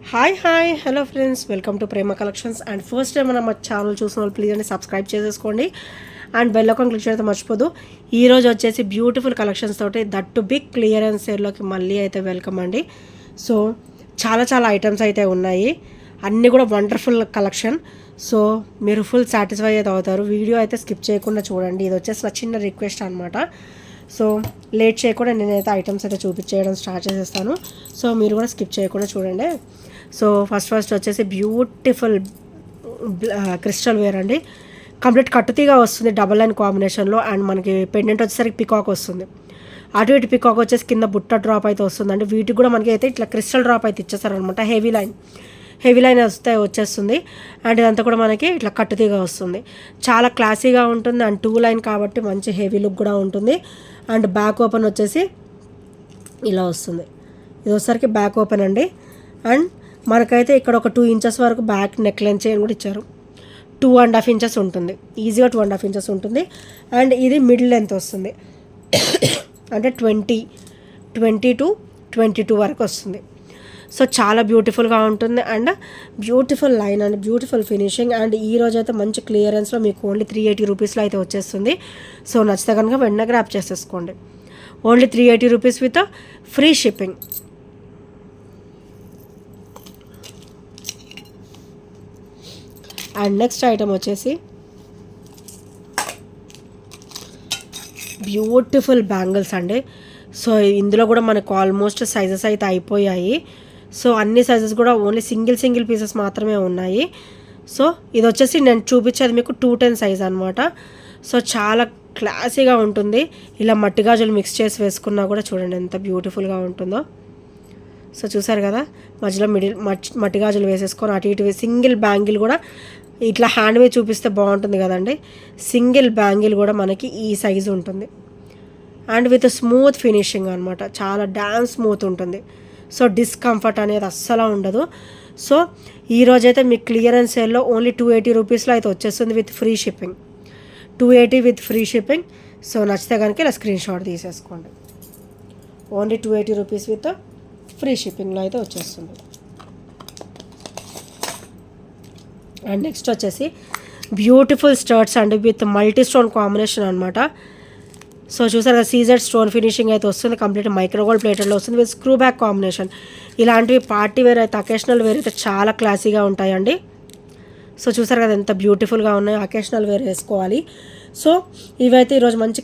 Hi hello friends, welcome to Prema collections. And first time మన channel చూసిన వాళ్ళు please అండి సబ్స్క్రైబ్ చేసేసుకోండి అండ్ బెల్ ఐకాన్ క్లిక్ చేయడం మర్చిపోదు. ఈరోజు వచ్చేసి బ్యూటిఫుల్ కలెక్షన్స్ తోటి దట్టు బిగ్ క్లియరెన్స్ సేల్లోకి మళ్ళీ అయితే వెల్కమ్ అండి. సో చాలా ఐటమ్స్ అయితే ఉన్నాయి, అన్నీ కూడా వండర్ఫుల్ కలెక్షన్. సో మీరు ఫుల్ సాటిస్ఫై అయితే అవుతారు. వీడియో అయితే స్కిప్ చేయకుండా చూడండి. ఇది వచ్చేసి నా చిన్న రిక్వెస్ట్ అనమాట. సో లేట్ చేయకుండా నేనైతే ఐటమ్స్ అయితే చూపించేయడం స్టార్ట్ చేసేస్తాను. సో మీరు కూడా స్కిప్ చేయకుండా చూడండి. సో ఫస్ట్ వచ్చేసి బ్యూటిఫుల్ క్రిస్టల్ వేర్ అండి. కంప్లీట్ కట్టుతీగా వస్తుంది డబల్ లైన్ కాంబినేషన్లో. అండ్ మనకి పెండెంట్ వచ్చేసరికి పికాక్ వస్తుంది. అటు ఇటు పికాక్ వచ్చేసి కింద బుట్ట డ్రాప్ అయితే వస్తుందండి. వీటికి కూడా మనకి అయితే ఇట్లా క్రిస్టల్ డ్రాప్ అయితే ఇచ్చేస్తారనమాట. హెవీ లైన్ వచ్చేస్తుంది. అండ్ ఇదంతా కూడా మనకి ఇట్లా కట్టుతీగా వస్తుంది. చాలా క్లాసీగా ఉంటుంది. అండ్ 2 లైన్ కాబట్టి మంచి హెవీ లుక్ కూడా ఉంటుంది. అండ్ బ్యాక్ ఓపెన్ వచ్చేసి ఇలా వస్తుంది. ఇది వచ్చేసరికి బ్యాక్ ఓపెన్ అండి. అండ్ మనకైతే ఇక్కడ ఒక 2 ఇంచెస్ వరకు బ్యాక్ నెక్ లెంత్ చైన్ కూడా ఇచ్చారు. 2.5 ఇంచెస్ ఉంటుంది, ఈజీగా 2.5 ఇంచెస్ ఉంటుంది. అండ్ ఇది మిడిల్ లెంత్ వస్తుంది, అంటే 20 టు 22 వరకు వస్తుంది. సో చాలా బ్యూటిఫుల్గా ఉంటుంది. And beautiful line and beautiful finishing. And ఈ రోజు అయితే మంచి క్లియరెన్స్లో మీకు ఓన్లీ 380 రూపీస్లో అయితే వచ్చేస్తుంది. సో నచ్చితే కనుక వెంటనే గ్రాప్ చేసేసుకోండి. Only 380 rupees with free shipping. And next item వచ్చేసి బ్యూటిఫుల్ బ్యాంగిల్స్ అండి. సో ఇందులో కూడా మనకు ఆల్మోస్ట్ సైజెస్ అయితే అయిపోయాయి. సో అన్ని సైజెస్ కూడా ఓన్లీ సింగిల్ పీసెస్ మాత్రమే ఉన్నాయి. సో ఇది వచ్చేసి నేను చూపించేది మీకు 210 సైజ్ అనమాట. సో చాలా క్లాసీగా ఉంటుంది. ఇలా మట్టి గాజులు మిక్స్ చేసి వేసుకున్నా కూడా చూడండి ఎంత బ్యూటిఫుల్గా ఉంటుందో. సో చూసారు కదా, మధ్యలో మట్టి గాజులు వేసేసుకొని అటు ఇటు సింగిల్ బ్యాంగిల్ కూడా ఇట్లా హ్యాండ్ మీద చూపిస్తే బాగుంటుంది కదండి. సింగిల్ బ్యాంగిల్ కూడా మనకి ఈ సైజు ఉంటుంది. అండ్ విత్ స్మూత్ ఫినిషింగ్ అనమాట. చాలా డ్యామ్ స్మూత్ ఉంటుంది. సో డిస్కంఫర్ట్ అనేది అస్సలు ఉండదు. సో ఈరోజైతే మీకు క్లియరెన్స్ సేల్లో ఓన్లీ 280 రూపీస్లో అయితే వచ్చేస్తుంది with free shipping. 280 with free shipping. So నచ్చితే కనుక ఇలా స్క్రీన్ షాట్ తీసేసుకోండి. ఓన్లీ 280 రూపీస్ విత్ ఫ్రీ షిప్పింగ్లో అయితే వచ్చేస్తుంది. అండ్ నెక్స్ట్ వచ్చేసి బ్యూటిఫుల్ స్టర్ట్స్ అండి విత్ మల్టీ స్టోన్ కాంబినేషన్ అనమాట. సో చూసారు కదా, సీజెడ్ స్టోన్ ఫినిషింగ్ అయితే వస్తుంది. కంప్లీట్ మైక్రోగోల్డ్ ప్లేటెడ్లో వస్తుంది విత్ స్క్రూ బ్యాక్ కాంబినేషన్. ఇలాంటివి పార్టీ వేర్ అయితే అకేషనల్ వేర్ అయితే చాలా క్లాసీగా ఉంటాయండి. సో చూసారు కదా ఎంత బ్యూటిఫుల్గా ఉన్నాయో, అకేషనల్ వేర్ వేసుకోవాలి. సో ఇవైతే ఈరోజు మంచి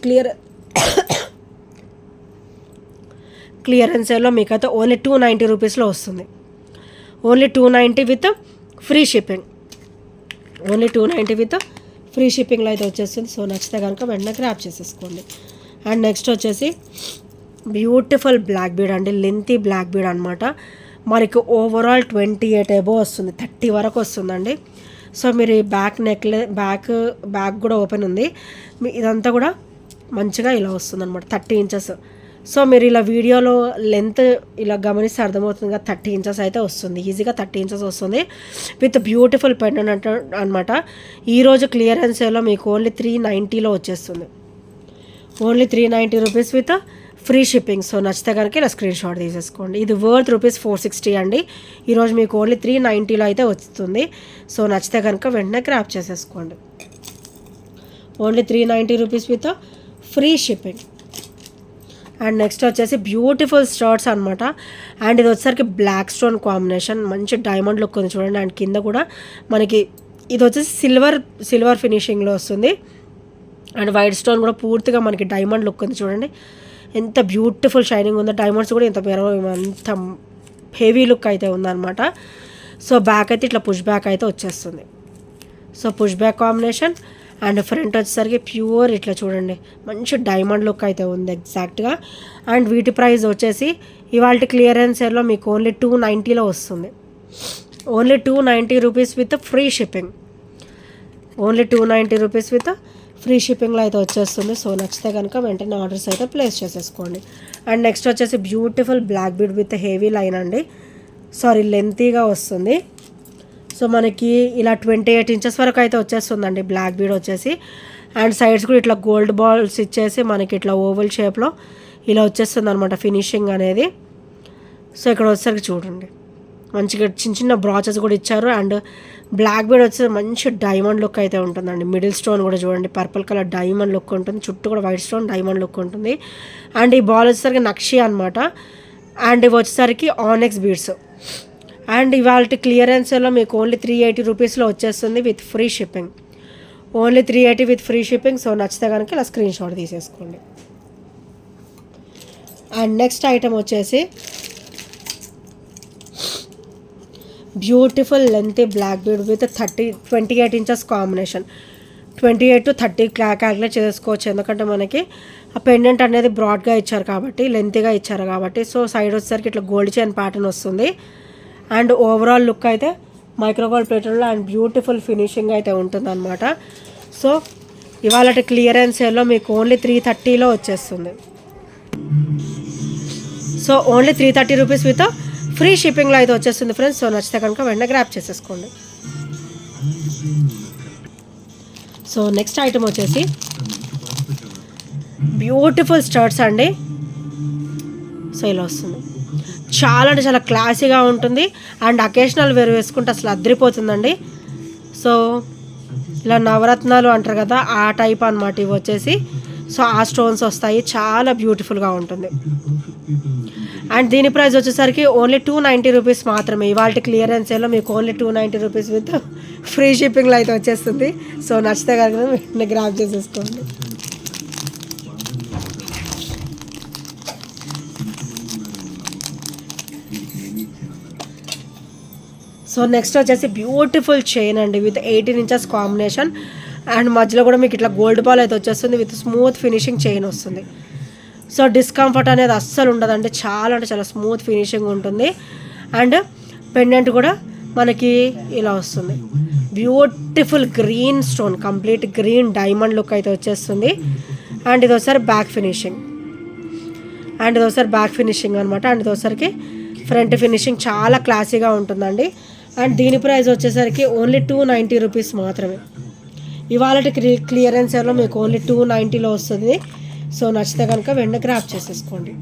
క్లియరెన్స్లో మీకైతే ఓన్లీ 290 రూపీస్లో వస్తుంది. Only 290 with free shipping. Only 290 with free షిప్పింగ్లో అయితే వచ్చేస్తుంది. సో నచ్చితే కనుక వెంటనే గ్రాప్ చేసేసుకోండి. అండ్ నెక్స్ట్ వచ్చేసి బ్యూటిఫుల్ బ్లాక్ బీడ్ అండి. లెంతీ బ్లాక్ బీడ్ అనమాట. మనకి ఓవరాల్ 28 అబోవ్ వస్తుంది, 30 వరకు వస్తుందండి. సో మీరు ఈ బ్యాక్ కూడా ఓపెన్ ఉంది. ఇదంతా కూడా మంచిగా ఇలా వస్తుంది అనమాట, 30 ఇంచెస్. సో మీరు ఇలా వీడియోలో లెంత్ ఇలా గమనిస్తే అర్థమవుతుంది కదా, 30 ఇంచెస్ అయితే వస్తుంది, ఈజీగా 30 ఇంచెస్ వస్తుంది విత్ బ్యూటిఫుల్ పెండెంట్ అనమాట. ఈరోజు క్లియరెన్స్ సేల్లో మీకు ఓన్లీ 390లో వచ్చేస్తుంది. Only 390 rupees with free shipping. So నచ్చితే కనుక ఇలా స్క్రీన్ షాట్ తీసేసుకోండి. ఇది వర్త్ రూపీస్ 460 అండి. ఈరోజు మీకు ఓన్లీ 390లో అయితే వస్తుంది. సో నచ్చితే కనుక వెంటనే గ్రాప్ చేసేసుకోండి. Only 390 rupees with free shipping. And next వచ్చేసి బ్యూటిఫుల్ స్టర్ట్స్ అనమాట. అండ్ ఇది వచ్చేసరికి బ్లాక్ స్టోన్ కాంబినేషన్, మంచి డైమండ్ లుక్ ఉంది చూడండి. అండ్ కింద కూడా మనకి ఇది వచ్చేసి సిల్వర్ ఫినిషింగ్లో వస్తుంది. అండ్ వైట్ స్టోన్ కూడా పూర్తిగా మనకి డైమండ్ లుక్ ఉంది చూడండి, ఎంత బ్యూటిఫుల్ షైనింగ్ ఉందో. డైమండ్స్ కూడా అంత హెవీ లుక్ అయితే ఉందన్నమాట. సో బ్యాక్ అయితే ఇట్లా పుష్ బ్యాక్ అయితే వచ్చేస్తుంది. So push back combination. And front వచ్చేసరికి ప్యూర్ ఇట్లా చూడండి, మంచి డైమండ్ లుక్ అయితే ఉంది ఎగ్జాక్ట్గా. అండ్ వీటి ప్రైస్ వచ్చేసి ఇవాళ క్లియరెన్స్ సేల్లో మీకు ఓన్లీ 290లో వస్తుంది. Only 290 rupees with free shipping. Only 290 rupees with free షిప్పింగ్లో అయితే వచ్చేస్తుంది. సో నచ్చితే కనుక వెంటనే ఆర్డర్స్ అయితే ప్లేస్ చేసేసుకోండి. అండ్ నెక్స్ట్ వచ్చేసి beautiful black bead with heavy line అండి. లెంతీగా వస్తుంది. సో మనకి ఇలా 28 ఇంచెస్ వరకు అయితే వచ్చేస్తుందండి బ్లాక్ బీడ్ వచ్చేసి. అండ్ సైడ్స్ కూడా ఇట్లా గోల్డ్ బాల్స్ ఇచ్చేసి మనకి ఇట్లా ఓవల్ షేప్లో ఇలా వచ్చేస్తుంది అనమాట ఫినిషింగ్ అనేది. సో ఇక్కడ వచ్చేసరికి చూడండి మంచిగా చిన్న చిన్న బ్రాచెస్ కూడా ఇచ్చారు. అండ్ బ్లాక్ బీడ్ వచ్చేసి మంచి డైమండ్ లుక్ అయితే ఉంటుందండి. మిడిల్ స్టోన్ కూడా చూడండి పర్పుల్ కలర్ డైమండ్ లుక్ ఉంటుంది, చుట్టూ కూడా వైట్ స్టోన్ డైమండ్ లుక్ ఉంటుంది. అండ్ ఈ బాల్ వచ్చేసరికి నక్షి అనమాట. అండ్ ఇవి వచ్చేసరికి ఆనెక్స్ బీడ్స్. అండ్ ఇవాళ క్లియరెన్స్లో మీకు ఓన్లీ 380 రూపీస్లో వచ్చేస్తుంది with free shipping. Only 380 with free shipping. So నచ్చితే కనుక ఇలా స్క్రీన్ షాట్ తీసేసుకోండి. అండ్ నెక్స్ట్ ఐటమ్ వచ్చేసి beautiful lengthy black bead with 28 inches combination. 28 to 30 calculate చేసుకోవచ్చు, ఎందుకంటే మనకి ఆ పెండెంట్ అనేది బ్రాడ్గా ఇచ్చారు కాబట్టి, లెంతీగా ఇచ్చారు కాబట్టి. సో సైడ్ వచ్చేసరికి ఇట్లా గోల్డ్ చైన్ ప్యాటర్న్ వస్తుంది. అండ్ ఓవరాల్ లుక్ అయితే మైక్రోగోల్డ్ ప్లేటర్లో అండ్ బ్యూటిఫుల్ ఫినిషింగ్ అయితే ఉంటుందన్నమాట. సో ఇవాళ క్లియరెన్స్ సేల్లో మీకు ఓన్లీ 330లో వచ్చేస్తుంది. So only 330 rupees with free షిప్పింగ్లో అయితే వచ్చేస్తుంది ఫ్రెండ్స్. సో నచ్చితే కనుక వెంటనే గ్రాప్ చేసేసుకోండి. సో నెక్స్ట్ ఐటమ్ వచ్చేసి బ్యూటిఫుల్ స్టర్ట్స్ అండి. సో ఇలా వస్తుంది, చాలా అంటే చాలా క్లాసీగా ఉంటుంది. అండ్ అకేషనల్ వేర్ వేసుకుంటే అసలు అదిరిపోతుందండి. సో ఇలా నవరత్నాలు అంటారు కదా, ఆ టైప్ అనమాట ఇవి వచ్చేసి. సో ఆ స్టోన్స్ వస్తాయి, చాలా బ్యూటిఫుల్గా ఉంటుంది. అండ్ దీని ప్రైస్ వచ్చేసరికి ఓన్లీ 290 రూపీస్ మాత్రమే. ఇవాళ క్లియరెన్స్ సేల్లో మీకు ఓన్లీ 290 రూపీస్ విత్ ఫ్రీ షిప్పింగ్లో అయితే వచ్చేస్తుంది. సో నచ్చితే కనుక వెంటనే గ్రాప్ చేసేసుకోండి. సో నెక్స్ట్ వచ్చేసి బ్యూటిఫుల్ చైన్ అండి విత్ 18 ఇంచెస్ కాంబినేషన్. అండ్ మధ్యలో కూడా మీకు ఇట్లా గోల్డ్ బాల్ అయితే వచ్చేస్తుంది విత్ స్మూత్ ఫినిషింగ్ చైన్ వస్తుంది. సో డిస్కంఫర్ట్ అనేది అస్సలు ఉండదండి, చాలా అంటే చాలా స్మూత్ ఫినిషింగ్ ఉంటుంది. అండ్ పెండెంట్ కూడా మనకి ఇలా వస్తుంది, beautiful green stone, complete green diamond look అయితే వచ్చేస్తుంది. అండ్ ఇది ఒకసారి బ్యాక్ ఫినిషింగ్, అండ్ ఇది ఒకసారి బ్యాక్ ఫినిషింగ్ అనమాట. అండ్ ఇది ఒకసారికి ఫ్రంట్ ఫినిషింగ్ చాలా క్లాసీగా ఉంటుందండి. అండ్ దీని ప్రైస్ వచ్చేసరికి ఓన్లీ 290 రూపీస్ మాత్రమే. ఇవాళ క్లియరెన్స్ సేల్లో మీకు ఓన్లీ 290లో వస్తుంది. సో నచ్చితే కనుక వెంటనే గ్రాప్ చేసేసుకోండి.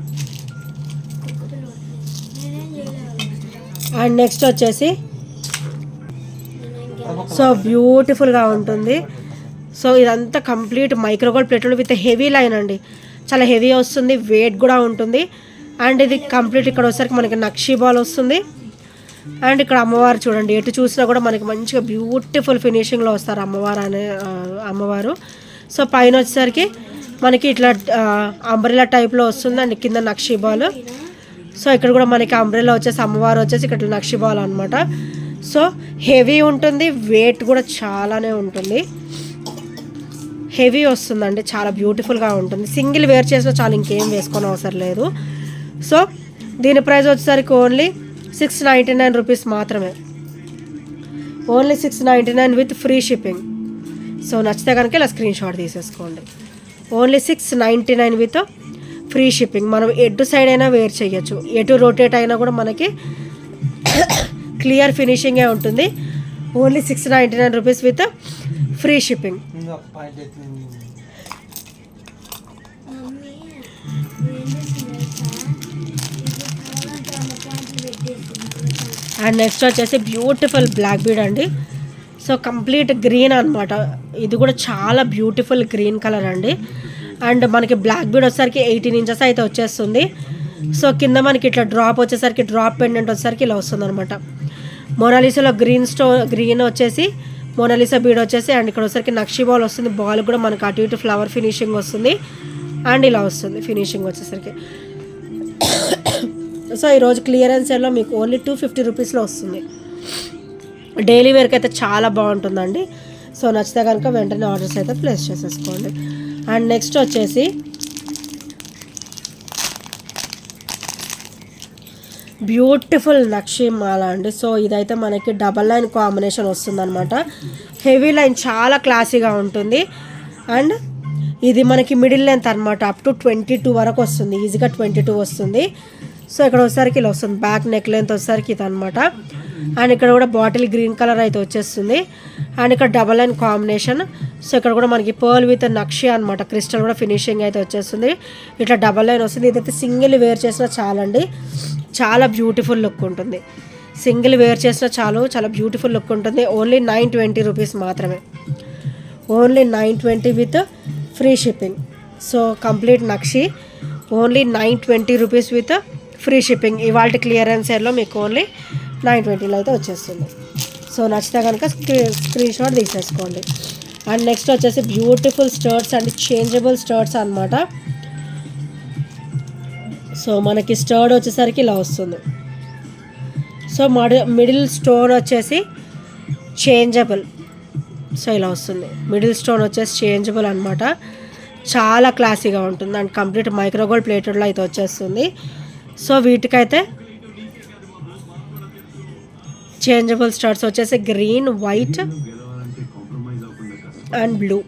అండ్ నెక్స్ట్ వచ్చేసి సో బ్యూటిఫుల్గా ఉంటుంది. సో ఇదంతా complete micro gold plated with heavy line అండి, చాలా హెవీ వస్తుంది, వెయిట్ కూడా ఉంటుంది. అండ్ ఇది కంప్లీట్ ఇక్కడ వచ్చేసరికి మనకి నక్షి బాల్ వస్తుంది. అండ్ ఇక్కడ అమ్మవారు చూడండి, ఎటు చూసినా కూడా మనకి మంచిగా బ్యూటిఫుల్ ఫినిషింగ్లో వస్తారు అమ్మవారు. సో పైన వచ్చేసరికి మనకి ఇట్లా అంబ్రెలా టైప్లో వస్తుంది. అండ్ కింద నక్షి బాల్. సో ఇక్కడ కూడా మనకి అంబ్రెలా వచ్చేసి అమ్మవారు వచ్చేసి ఇక్కడ నక్షి బాల్ అనమాట. సో హెవీ ఉంటుంది, వెయిట్ కూడా చాలానే ఉంటుంది, హెవీ వస్తుందండి, చాలా బ్యూటిఫుల్గా ఉంటుంది. సింగిల్ వేర్ చేసినా చాలా, ఇంకేం వేసుకొని అవసరం లేదు. సో దీని ప్రైస్ వచ్చేసరికి ఓన్లీ 699 రూపీస్ మాత్రమే. Only 699 with free shipping. So నచ్చితే కనుక ఇలా స్క్రీన్ షాట్ తీసేసుకోండి. Only 699 with free shipping. మనం ఎటు సైడ్ అయినా వేర్ చేయొచ్చు, ఎటు రొటేట్ అయినా కూడా మనకి క్లియర్ ఫినిషింగే ఉంటుంది. Only 699 rupees with free shipping. And next వచ్చేసి బ్యూటిఫుల్ బ్లాక్ బీడ్ అండి. సో కంప్లీట్ గ్రీన్ అనమాట, ఇది కూడా చాలా బ్యూటిఫుల్ గ్రీన్ కలర్ అండి. అండ్ మనకి బ్లాక్ బీడ్ వచ్చేసరికి 18 ఇంచెస్ అయితే వచ్చేస్తుంది. సో కింద మనకి ఇట్లా డ్రాప్ వచ్చేసరికి డ్రాప్ పెండెంట్ వచ్చేసరికి ఇలా వస్తుంది అనమాట. మోనాలిసాలో గ్రీన్ వచ్చేసి మోనాలిసా బీడ్ వచ్చేసి, అండ్ ఇక్కడ వచ్చేసరికి నక్షి బాల్ వస్తుంది. బాల్ కూడా మనకి అటు ఇటు ఫ్లవర్ ఫినిషింగ్ వస్తుంది. అండ్ ఇలా వస్తుంది ఫినిషింగ్ వచ్చేసరికి. సో ఈరోజు క్లియరెన్స్ సేల్లో మీకు ఓన్లీ 250 రూపీస్లో వస్తుంది. డైలీ వేర్కి అయితే చాలా బాగుంటుందండి. సో నచ్చితే కనుక వెంటనే ఆర్డర్స్ అయితే ప్లేస్ చేసేసుకోండి. అండ్ నెక్స్ట్ వచ్చేసి బ్యూటిఫుల్ నక్షి మాల అండి. సో ఇదైతే మనకి డబల్ లైన్ కాంబినేషన్ వస్తుందన్నమాట. హెవీ లైన్ చాలా క్లాసీగా ఉంటుంది. అండ్ ఇది మనకి మిడిల్ లెంత్ అనమాట, అప్ టు 22 వరకు వస్తుంది, ఈజీగా 22 వస్తుంది. సో ఇక్కడ వచ్చేసరికి ఇలా వస్తుంది, బ్యాక్ నెక్ లెంత్ వచ్చేసరికి ఇది అనమాట. అండ్ ఇక్కడ కూడా బాటిల్ గ్రీన్ కలర్ అయితే వచ్చేస్తుంది. అండ్ ఇక్కడ డబల్ లైన్ కాంబినేషన్. సో ఇక్కడ కూడా మనకి పర్ల్ విత్ నక్షి అనమాట, క్రిస్టల్ కూడా ఫినిషింగ్ అయితే వచ్చేస్తుంది. ఇట్లా డబల్ లైన్ వస్తుంది. ఇదైతే సింగిల్ వేర్ చేసినా చాలండి, చాలా బ్యూటిఫుల్ లుక్ ఉంటుంది. సింగిల్ వేర్ చేసినా చాలా బ్యూటిఫుల్ లుక్ ఉంటుంది. ఓన్లీ 920 రూపీస్ మాత్రమే. Only 920 with free shipping. So complete nakshi only 920 rupees with free shipping. ఇవాళ క్లియరెన్స్ సేల్లో మీకు ఓన్లీ 920లో అయితే వచ్చేస్తుంది. సో నచ్చితే కనుక స్క్రీన్ షాట్ తీసేసుకోండి. అండ్ నెక్స్ట్ వచ్చేసి బ్యూటిఫుల్ స్టర్ట్స్ అండ్ చేంజబుల్ స్టర్ట్స్ అనమాట. సో మనకి స్టర్డ్ వచ్చేసరికి ఇలా వస్తుంది. సో మిడిల్ స్టోన్ వచ్చేసి చేంజబుల్. సో ఇలా వస్తుంది. మిడిల్ స్టోన్ వచ్చేసి చేంజబుల్ అనమాట. చాలా క్లాసీగా ఉంటుంది అండ్ కంప్లీట్ మైక్రోగోల్డ్ ప్లేటెడ్లో అయితే వచ్చేస్తుంది. సో వీటికైతే చేంజబుల్ స్టర్ట్స్ వచ్చేసి green, white and blue.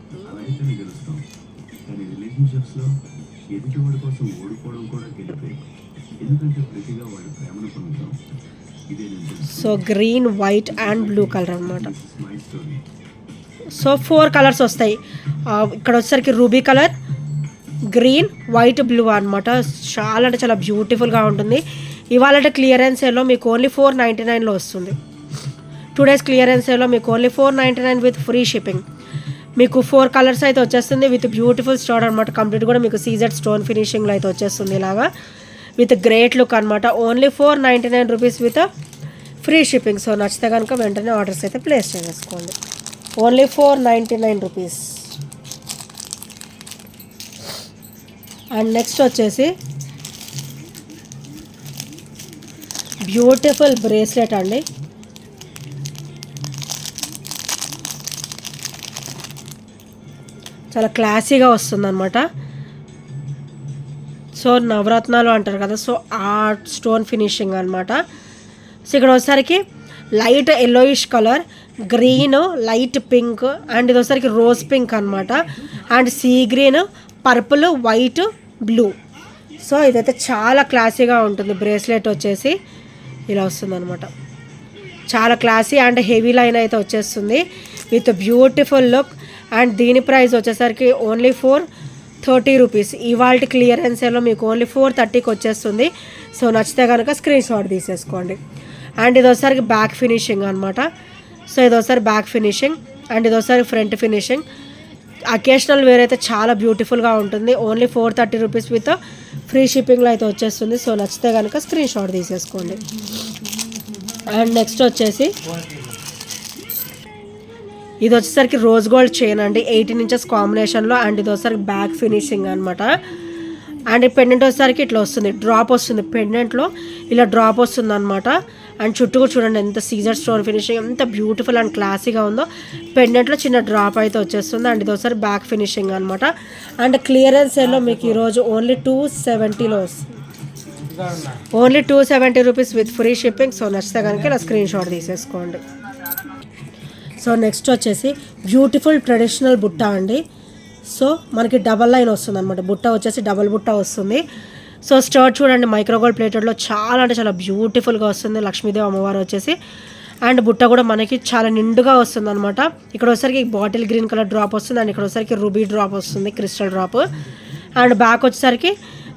So green, white and blue colour అనమాట. సో 4 కలర్స్ వస్తాయి. ఇక్కడ వచ్చేసరికి ruby colour, green, white, blue అనమాట. చాలా అంటే చాలా బ్యూటిఫుల్గా ఉంటుంది. ఇవాళ క్లియరెన్స్ సేల్లో మీకు ఓన్లీ 499లో వస్తుంది. 2 days క్లియరెన్స్ సేల్లో మీకు ఓన్లీ 499 విత్ ఫ్రీ షిప్పింగ్. మీకు 4 కలర్స్ అయితే వచ్చేస్తుంది విత్ బ్యూటిఫుల్ స్టోన్ అనమాట. కంప్లీట్ కూడా మీకు సీజెడ్ స్టోన్ ఫినిషింగ్లో అయితే వచ్చేస్తుంది ఇలాగా విత్ గ్రేట్ లుక్ అనమాట. Only 499 rupees with free shipping. So నచ్చితే కనుక వెంటనే ఆర్డర్స్ అయితే ప్లేస్ చేసుకోండి. Only 499 rupees. అండ్ నెక్స్ట్ వచ్చేసి బ్యూటిఫుల్ బ్రేస్లెట్ అండి. చాలా క్లాసీగా వస్తుంది అనమాట. సో నవరత్నాలు అంటారు కదా, సో ఆ స్టోన్ ఫినిషింగ్ అనమాట. సో ఇక్కడ వచ్చేసరికి light yellowish colour, green, light pink and ఇది వచ్చేసరికి రోజ్ పింక్ అనమాట. And sea green, purple, white, blue. So ఇదైతే చాలా క్లాసీగా ఉంటుంది. బ్రేస్లెట్ వచ్చేసి ఇలా వస్తుంది అనమాట. చాలా క్లాసీ అండ్ హెవీ లైన్ అయితే వచ్చేస్తుంది విత్ బ్యూటిఫుల్ లుక్. అండ్ దీని ప్రైస్ వచ్చేసరికి ఓన్లీ 430 రూపీస్. ఇవాళ క్లియరెన్స్ సేల్లో మీకు ఓన్లీ 430కి వచ్చేస్తుంది. సో నచ్చితే కనుక స్క్రీన్ షాట్ తీసేసుకోండి. అండ్ ఇది ఒకసారి బ్యాక్ ఫినిషింగ్ అనమాట. సో ఇది ఒకసారి బ్యాక్ ఫినిషింగ్ అండ్ ఇది ఒకసారి ఫ్రంట్ ఫినిషింగ్. అకేషనల్ వేర్ అయితే చాలా బ్యూటిఫుల్గా ఉంటుంది. ఓన్లీ 430 రూపీస్ విత్ ఫ్రీ షిప్పింగ్లో అయితే వచ్చేస్తుంది. సో నచ్చితే కనుక స్క్రీన్ షాట్ తీసేసుకోండి. అండ్ నెక్స్ట్ వచ్చేసి ఇది వచ్చేసరికి రోజ్ గోల్డ్ చైన్ అండి, 18 inches కాంబినేషన్లో. అండ్ ఇది వచ్చేసరికి బ్యాక్ ఫినిషింగ్ అనమాట. అండ్ ఈ పెండెంట్ వచ్చేసరికి ఇట్లా వస్తుంది, డ్రాప్ వస్తుంది. పెండెంట్లో ఇలా డ్రాప్ వస్తుంది అనమాట. అండ్ చుట్టూ కూడా చూడండి ఎంత సీజర్ స్టోన్ ఫినిషింగ్, ఎంత బ్యూటిఫుల్ అండ్ క్లాసీగా ఉందో. పెండెంట్లో చిన్న డ్రాప్ అయితే వచ్చేస్తుంది. అండ్ ఇది ఒకసారి బ్యాక్ ఫినిషింగ్ అనమాట. అండ్ క్లియరెన్స్ సేల్లో మీకు ఈరోజు ఓన్లీ 270లో వస్తుంది. Only 270 rupees with free shipping. So నచ్చితే కనుక ఇలా స్క్రీన్ షాట్ తీసేసుకోండి. సో నెక్స్ట్ వచ్చేసి బ్యూటిఫుల్ ట్రెడిషనల్ బుట్ట అండి. సో మనకి డబల్ లైన్ వస్తుంది అనమాట. బుట్ట వచ్చేసి డబల్ బుట్ట వస్తుంది. సో స్టర్ట్ చూడండి మైక్రోగోల్డ్ ప్లేటెడ్లో చాలా అంటే చాలా బ్యూటిఫుల్గా వస్తుంది. లక్ష్మీదేవి అమ్మవారు వచ్చేసి అండ్ బుట్ట కూడా మనకి చాలా నిండుగా వస్తుంది అనమాట. ఇక్కడ వచ్చేసరికి బాటిల్ గ్రీన్ కలర్ డ్రాప్ వస్తుంది అండ్ ఇక్కడ వచ్చేసరికి రూబీ డ్రాప్ వస్తుంది, క్రిస్టల్ డ్రాప్. అండ్ బ్యాక్ వచ్చేసరికి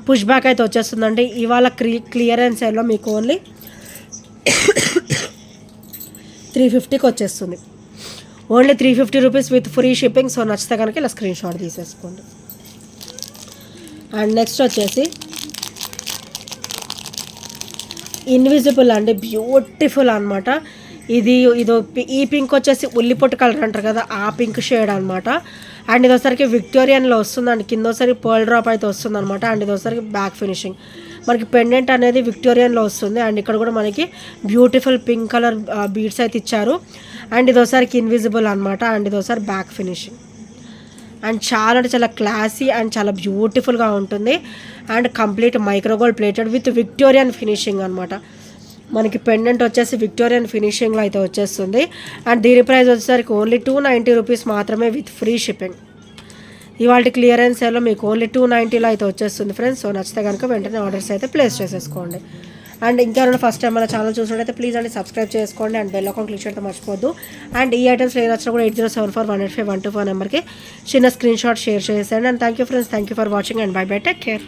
పుష్ బ్యాక్ అయితే వచ్చేస్తుందండి. ఇవాళ క్లియరెన్స్ సేల్లో మీకు ఓన్లీ 350కి వచ్చేస్తుంది. Only 350 rupees with free shipping. So నచ్చితే కనుక ఇలా స్క్రీన్ షాట్ తీసేసుకోండి. అండ్ నెక్స్ట్ వచ్చేసి ఇన్విజిబుల్ అండి, బ్యూటిఫుల్ అనమాట. ఇదో ఈ పింక్ వచ్చేసి ఉల్లిపొట్టు కలర్ అంటారు కదా, ఆ పింక్ షేడ్ అనమాట. అండ్ ఇది వచ్చరికి విక్టోరియన్లో వస్తుంది అండ్ కింద ఒకసారి పర్ల్ డ్రాప్ అయితే వస్తుంది అనమాట. అండ్ ఇది ఒకసారి బ్యాక్ ఫినిషింగ్. మనకి పెండెంట్ అనేది విక్టోరియన్లో వస్తుంది. అండ్ ఇక్కడ కూడా మనకి బ్యూటిఫుల్ పింక్ కలర్ బీడ్స్ అయితే ఇచ్చారు. అండ్ ఇది ఒకసారికి ఇన్విజిబుల్ అనమాట. అండ్ ఇది ఒకసారి బ్యాక్ ఫినిషింగ్. అండ్ చాలా అంటే చాలా క్లాసీ అండ్ చాలా బ్యూటిఫుల్గా ఉంటుంది. And complete micro gold plated with Victorian finishing అనమాట. మనకి పెండెంట్ వచ్చేసి విక్టోరియన్ ఫినిషింగ్లో అయితే వచ్చేస్తుంది. అండ్ దీని ప్రైస్ వచ్చేసరికి ఓన్లీ 290 రూపీస్ మాత్రమే విత్ ఫ్రీ షిప్పింగ్. ఇవాళ క్లియరెన్స్ సేల్లో మీకు ఓన్లీ 290లో అయితే వచ్చేస్తుంది ఫ్రెండ్స్. సో నచ్చితే కనుక వెంటనే ఆర్డర్స్ అయితే ప్లేస్ చేసేసుకోండి. అండ్ ఇంకెవరైనా ఫస్ట్ టైం మన ఛానల్ చూసినట్టయితే ప్లీజ్ అండి సబ్స్క్రైబ్ చేసుకోండి అండ్ బెల్ ఐకాన్ క్లిక్ చేయడం మర్చిపోద్దు. అండ్ ఈ ఐటమ్స్ ఏ నచ్చినా కూడా 8074185124 నెంబర్కి చిన్న స్క్రీన్ షాట్ షేర్ చేసేయండి. And thank you friends, thank you for watching and by by, take care.